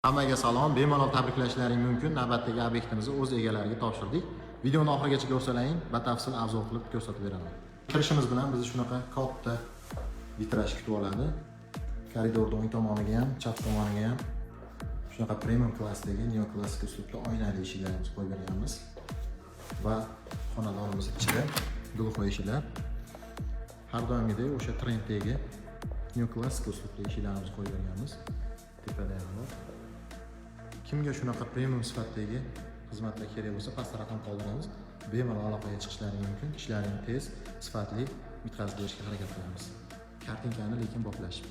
Hammaga salom, bemalol tabriklashlaring mumkin. Navbatdagi obyektimizni o'z egalariga topshirdik. Videoni oxirigacha ko'rsalaring, batafsil obzor qilib ko'rsatib beraman. Kirishimiz bilan bizni shunaqa katta vitraj kutib oladi. Koridorning o'ng tomoniga ham, chap tomoniga ham shunaqa premium klassdagi neoklassik uslubda oynali eshiklarimizni qo'yib berganmiz. Va xonadonimiz ichida gulxo'y eshiklar. Har doimgidek o'sha trenddagi neoklassik uslubda eshiklarimizni qo'yib berganmiz. Tepada ham bor. Kimga shunaqa premium sifatdagi xizmatlar kerak bo'lsa, pastda raqam qoldiramiz. Bemalol aloqaga chiqishlaring mumkin. Ishlaring tez, sifatli bitkazib berishga harakat qilamiz. Kartinkani lekin boplashib